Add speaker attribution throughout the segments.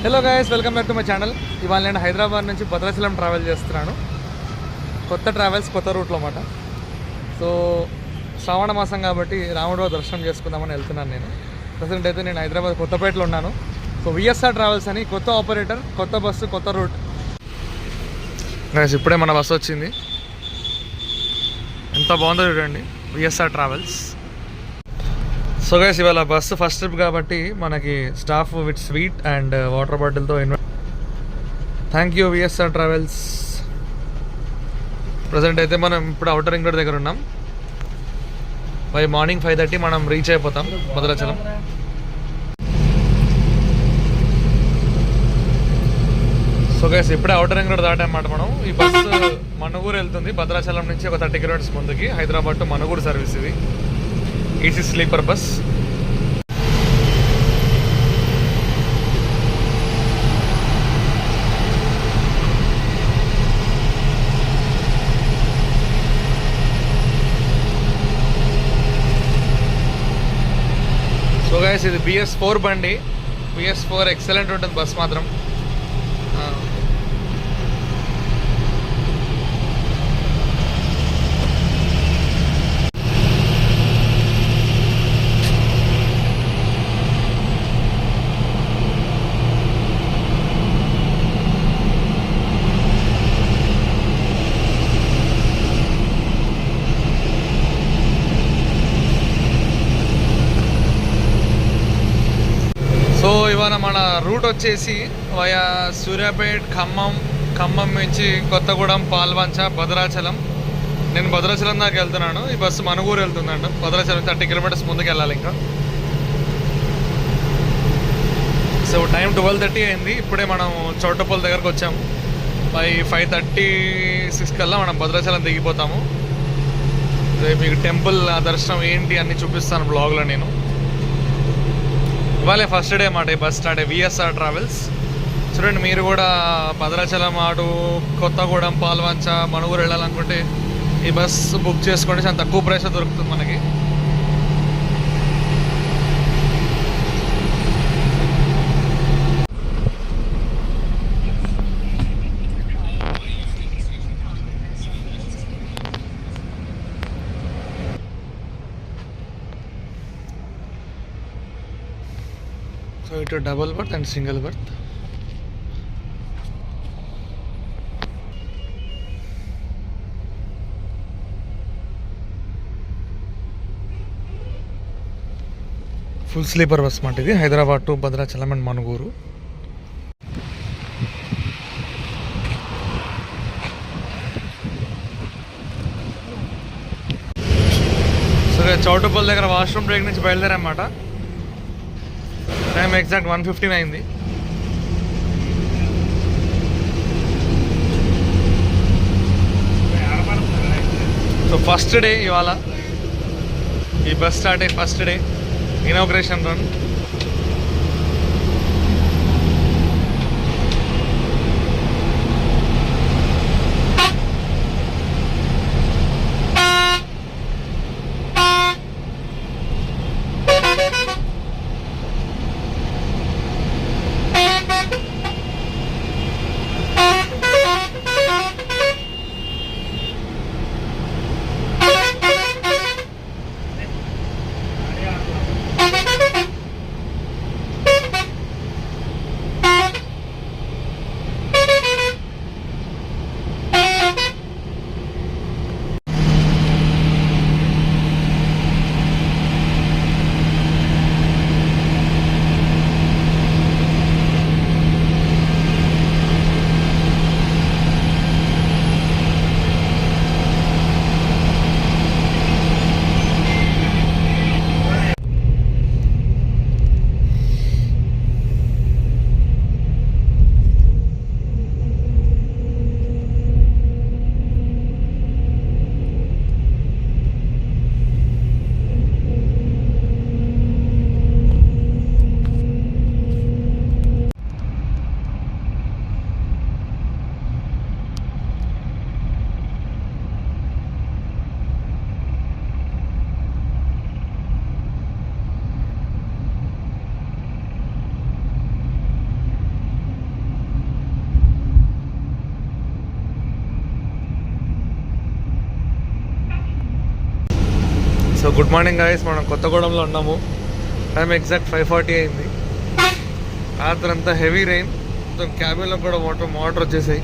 Speaker 1: Hello guys, welcome back to my channel. ఇవాళ నేను హైదరాబాద్ నుంచి భద్రాచలం ట్రావెల్ చేస్తున్నాను. కొత్త ట్రావెల్స్, కొత్త రూట్లో అన్నమాట. సో శ్రావణ మాసం కాబట్టి రాముడు దర్శనం చేసుకుందామని వెళ్తున్నాను. నేను ప్రజెంట్ అయితే నేను హైదరాబాద్ కొత్తపేటలో ఉన్నాను. సో విఎస్ఆర్ ట్రావెల్స్ అని కొత్త ఆపరేటర్, కొత్త బస్సు, కొత్త రూట్. గైస్ ఇప్పుడే మన బస్సు వచ్చింది. ఎంత బాగుందో చూడండి, విఎస్ఆర్ ట్రావెల్స్. సో గైస్ ఇవాళ బస్సు ఫస్ట్ ట్రిప్ కాబట్టి మనకి staff with sweet and water బాటిల్తో thank you VSR travels. Present అయితే మనం ఇప్పుడు అవుటర్ రింగ్ రోడ్ దగ్గర ఉన్నాం. బై మార్నింగ్ 5:30 మనం రీచ్ అయిపోతాం భద్రాచలం. సో గైస్ ఇప్పుడే అవుటర్ రింగ్ రోడ్ దాటామన్నమాట మనం. ఈ బస్సు మనుగూరు వెళ్తుంది భద్రాచలం నుంచి ఒక 30 కిలోమీటర్స్ ముందుకి. హైదరాబాద్ టు మనుగూరు సర్వీస్ ఇది. EC sleeper bus. So guys ఇది BS4 బండి. BS4 ఎక్సలెంట్ ఉంటుంది బస్ మాత్రం. సో ఇవాళ మన రూట్ వచ్చేసి వయా సూర్యాపేట్, ఖమ్మం నుంచి కొత్తగూడెం, పాల్వంచ, భద్రాచలం. నేను భద్రాచలం దాకా వెళ్తున్నాను. ఈ బస్సు మనుగూరు వెళ్తుందంట. భద్రాచలం 30 కిలోమీటర్స్ ముందుకు వెళ్ళాలి ఇంకా. సో టైం 12:30 అయింది. ఇప్పుడే మనం చౌటపల్లి దగ్గరకు వచ్చాము. 5:36 కల్లా మనం భద్రాచలం దిగిపోతాము. మీకు టెంపుల్ దర్శనం ఏంటి అన్ని చూపిస్తాను బ్లాగ్లో నేను. ఇవాళ ఫస్ట్ డే మాట ఈ బస్ స్టార్ట్ విఎస్ఆర్ ట్రావెల్స్. చూడండి, మీరు కూడా భద్రాచలం అటు కొత్తగూడెం, పాల్వంచ, మనుగూరు వెళ్ళాలనుకుంటే ఈ బస్ బుక్ చేసుకోండి. చాలా తక్కువ ప్రైస్ దొరుకుతుంది మనకి. సో ఇటు double birth and single birth. Full sleeper bus మాట ఇది. Hyderabad to Bhadrachalam and Manuguru. సరే, చౌటుపల్లి దగ్గర వాష్రూమ్ బ్రేక్ నుంచి బయలుదేరన్నమాట. టైం ఎగ్జాక్ట్ 1:15 అయింది. సో ఫస్ట్ డే ఇవాళ ఈ బస్ స్టార్ట్ అయ్యి first day inauguration run. So good morning guys, మనం కొత్తగూడెంలో ఉన్నాము. టైం ఎగ్జాక్ట్ 5:40 అయింది. రాత్రి అంతా హెవీ రెయిన్, మొత్తం క్యాబిన్లో కూడా వాటర్ వచ్చేసాయి.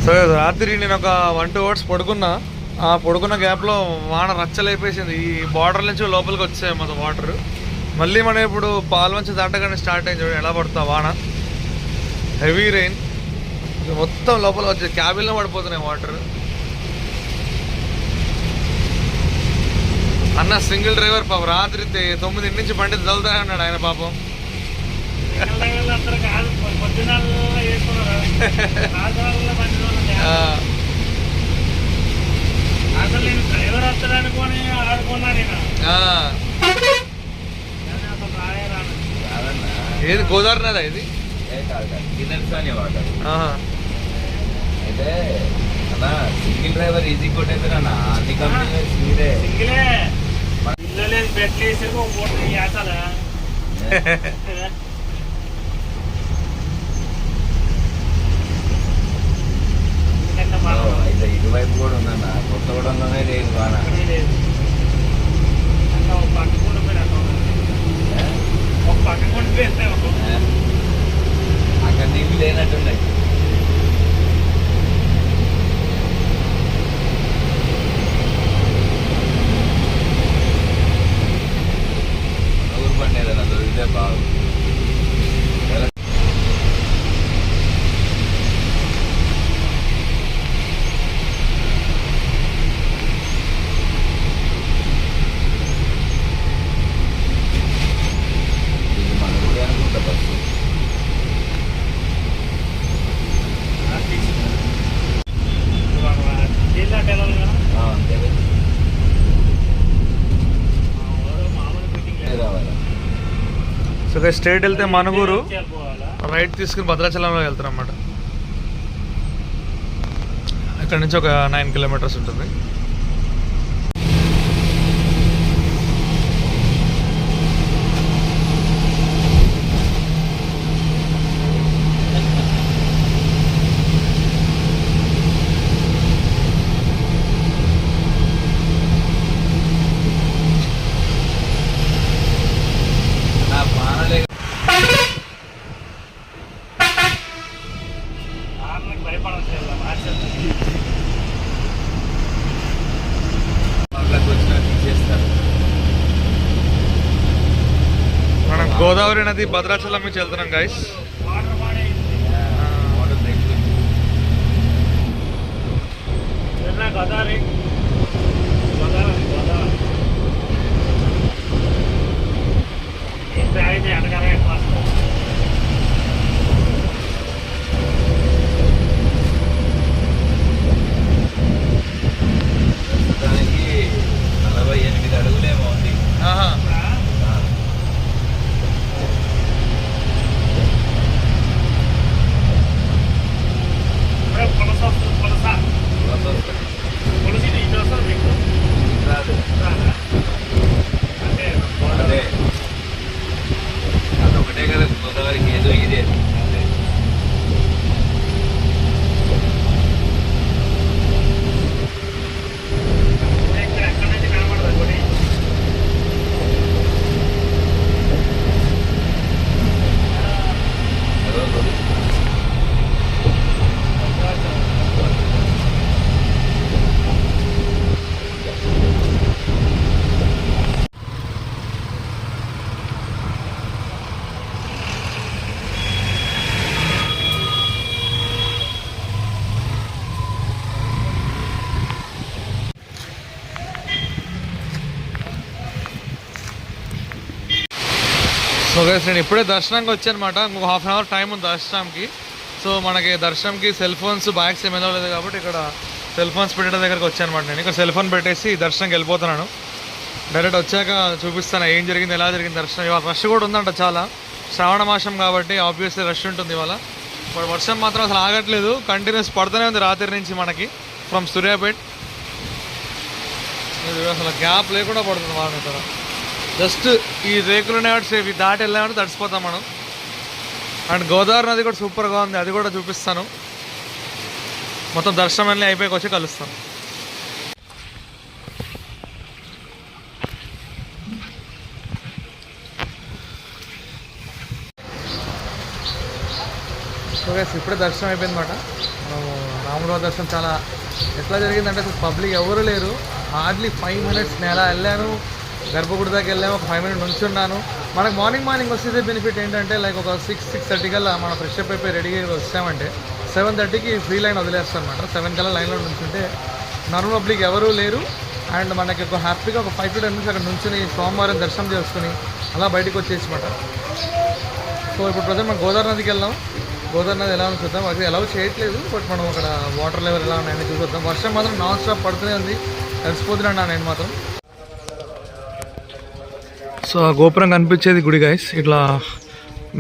Speaker 1: సో రాత్రి నేను ఒక 1-2 అవర్స్ పడుకున్నా. ఆ పడుకున్న గ్యాప్లో వాన రచ్చలేపేసింది. ఈ బార్డర్ నుంచి లోపలికి వచ్చాయి మొత్తం వాటర్. మళ్ళీ మనం ఇప్పుడు పాల్వంచి దాటగానే స్టార్ట్ అయింది. చూడండి ఎలా పడుతుందా వాన. హెవీ రెయిన్ మొత్తం లోపల వచ్చే క్యాబిన్లో పడిపోతున్నాయి వాటర్. అన్న సింగిల్ డ్రైవర్ పాపం రాత్రి 9 నుంచి బండి తగులుతానే ఉన్నాడు ఆయన పాపం. ఏది గోదావరి నదా ఇది?
Speaker 2: అయితే అన్నా సింగిల్ డ్రైవర్ ఈజీ కొట్టేది అన్న అన్ని కంపెనీలు సింగిలే. అయితే ఇటువైపు కూడా ఉందన్న, కొత్తగూడెంలోనే లేదు వాన. అక్కడ నీళ్ళు లేనట్టున్నాయి. ఊరు పండి ఏదైనా దొరికితే బాగు.
Speaker 1: సో స్ట్రైట్ వెళ్తే మనుగూరు, రైట్ తీసుకుని భద్రాచలంలో వెళ్తారు అన్నమాట. ఇక్కడ నుంచి ఒక 9 కిలోమీటర్స్ ఉంటుంది. మనం గోదావరి నది భద్రాచలం నుంచి వెళ్తున్నాం గైస్.
Speaker 2: ప్రస్తుతానికి 48 అడుగులేమో ఉంది.
Speaker 3: Por
Speaker 1: సో గైస్ నేను ఇప్పుడే దర్శనంకి వచ్చానమాట. ఇంకొక హాఫ్ అన్ అవర్ టైం ఉంది దర్శనంకి. సో మనకి దర్శనంకి సెల్ ఫోన్స్ బ్యాగ్స్ ఏమైనా లేదు కాబట్టి ఇక్కడ సెల్ ఫోన్స్ పెట్టే దగ్గరికి వచ్చానమాట. నేను ఇక్కడ సెల్ ఫోన్ పెట్టేసి దర్శనంకి వెళ్ళిపోతున్నాను. డైరెక్ట్ వచ్చాక చూపిస్తాను ఏం జరిగింది, ఎలా జరిగింది దర్శనం. ఇవాళ రష్ కూడా ఉందంట చాలా, శ్రావణ మాసం కాబట్టి ఆబ్వియస్లీ రష్ ఉంటుంది ఇవాళ. బట్ వర్షం మాత్రం అసలు ఆగట్లేదు, కంటిన్యూస్ పడుతూనే ఉంది రాత్రి నుంచి మనకి ఫ్రమ్ సూర్యాపేట్. అసలు గ్యాప్ లేకుండా పడుతుంది వాన ఇక్కడ. జస్ట్ ఈ రేకులు ఉన్నాయంటే ఇవి దాటి వెళ్ళామంటే తడిసిపోతాం మనం. అండ్ గోదావరి నది కూడా సూపర్గా ఉంది, అది కూడా చూపిస్తాను. మొత్తం దర్శనం అన్నీ అయిపోయి వచ్చి కలుస్తాను. సో గైస్ ఇప్పుడే దర్శనం అయిపోయిందన్నమాట. మనము రాములవారి దర్శనం చాలా ఎట్లా జరిగిందంటే అసలు పబ్లిక్ ఎవరు లేరు. హార్డ్లీ 5 minutes నేను ఎలా వెళ్ళాను, గర్భగుడి దాకా వెళ్ళాము, ఒక 5 minutes నుంచున్నాను. మనకు మార్నింగ్ వస్తే బెనిఫిట్ ఏంటంటే లైక్ ఒక 6-6:30 కల్లా మనం ఫ్రెష్ అప్ అయిపోయి రెడీగా వచ్చామంటే 7:30కి ఫ్రీ లైన్ వదిలేస్తాం అనమాట. 7 కల్లా లైన్లో నుంచుంటే నార్మల్ పబ్లిక్ ఎవరూ లేరు. అండ్ మనకి ఒక హ్యాపీగా ఒక 5 to 10 minutes అక్కడ నుంచుని సోమవారం దర్శనం చేసుకుని అలా బయటకు వచ్చేసి అనమాట. సో ఇప్పుడు ప్రజెంట్ మనం గోదావరి నదికి వెళ్దాం. గోదావరి నది ఎలా ఉంది చూద్దాం. అది ఎలా చేయట్లేదు, బట్ మనం అక్కడ వాటర్ లెవెల్ ఎలా ఉన్నాయని చూద్దాం. వర్షం మాత్రం నాన్ స్టాప్ పడుతూనే ఉంది, తడిసిపోతున్నాను నేను మాత్రం. సో ఆ గోపురం కనిపించేది గుడి గైస్. ఇట్లా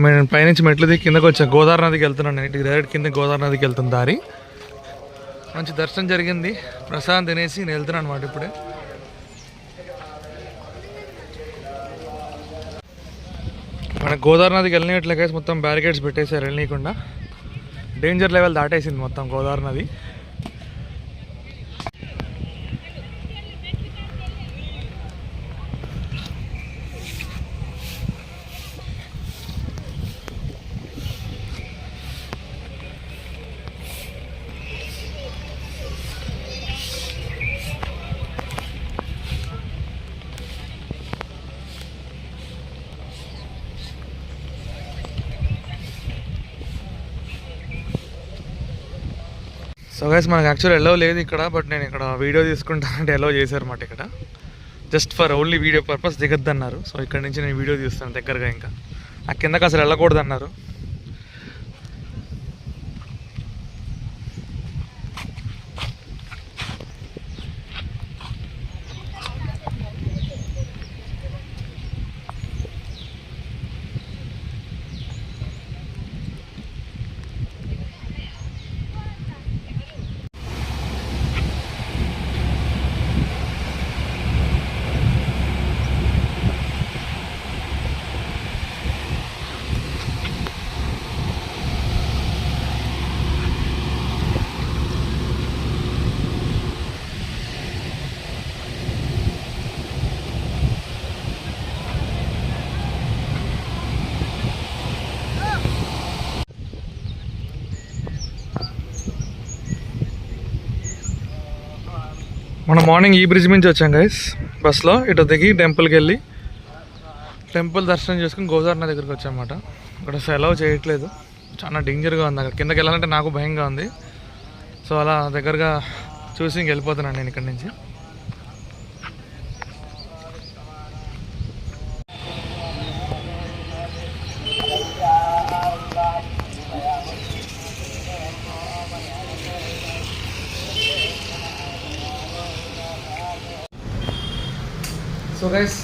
Speaker 1: మేము పైనుంచి మెట్లు దిగి కిందకి వచ్చాను. గోదావరి నదికి వెళ్తున్నాను నేను. ఇటు డైరెక్ట్ కింద గోదావరి నదికి వెళ్తుంది దారి. మంచి దర్శనం జరిగింది, ప్రసాదం తినేసి నేను వెళ్తున్నాను అనమాట ఇప్పుడే. మన గోదావరి నదికి వెళ్ళినట్లయితే మొత్తం బ్యారికేడ్స్ పెట్టేశారు, వెళ్ళనీయకుండా. డేంజర్ లెవెల్ దాటేసింది మొత్తం గోదావరి నది. సో గైస్ మనకు యాక్చువల్ ఎలో లేదు ఇక్కడ, బట్ నేను ఇక్కడ వీడియో తీసుకుంటానంటే ఎలో చేశారన్నమాట. ఇక్కడ just for only video purpose దిగద్దన్నారు. సో ఇక్కడ నుంచి నేను వీడియో తీస్తాను దగ్గరగా. ఇంకా ఆ కిందకి అసలు వెళ్ళకూడదు అన్నారు. మనం మార్నింగ్ ఈ బ్రిడ్జ్ నుంచి వచ్చాం గైస్ బస్లో. ఇటు దిగి టెంపుల్కి వెళ్ళి టెంపుల్ దర్శనం చేసుకుని గోదావరి నది దగ్గరికి వచ్చామన్నమాట. ఇక్కడ సెలవు చేయట్లేదు, చాలా డేంజర్గా ఉంది. అక్కడ కిందకి వెళ్ళాలంటే నాకు భయంగా ఉంది. సో అలా దగ్గరగా చూసి ఇంక వెళ్ళిపోతున్నాను నేను ఇక్కడి నుంచి. సో గైస్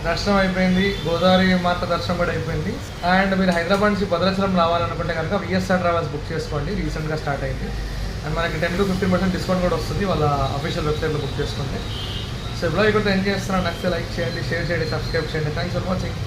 Speaker 1: దర్శనం అయిపోయింది, గోదావరి మాత దర్శనం కూడా అయిపోయింది. అండ్ మీరు హైదరాబాద్ నుంచి భద్రాచలం రావాలనుకుంటే కనుక విఎస్ఆర్ ట్రావెల్స్ బుక్ చేసుకోండి, రీసెంట్గా స్టార్ట్ అయింది. అండ్ మనకి 10 to 15% డిస్కౌంట్ కూడా వస్తుంది వాళ్ళ అఫీషియల్ వెబ్సైట్లో బుక్ చేసుకోండి. సో ఇప్పుడు ఇక్కడ ఎంజాయ్ చేస్తున్నాను. నచ్చితే లైక్ చేయండి, షేర్ చేయండి, సబ్స్క్రైబ్ చేయండి. Thanks for watching.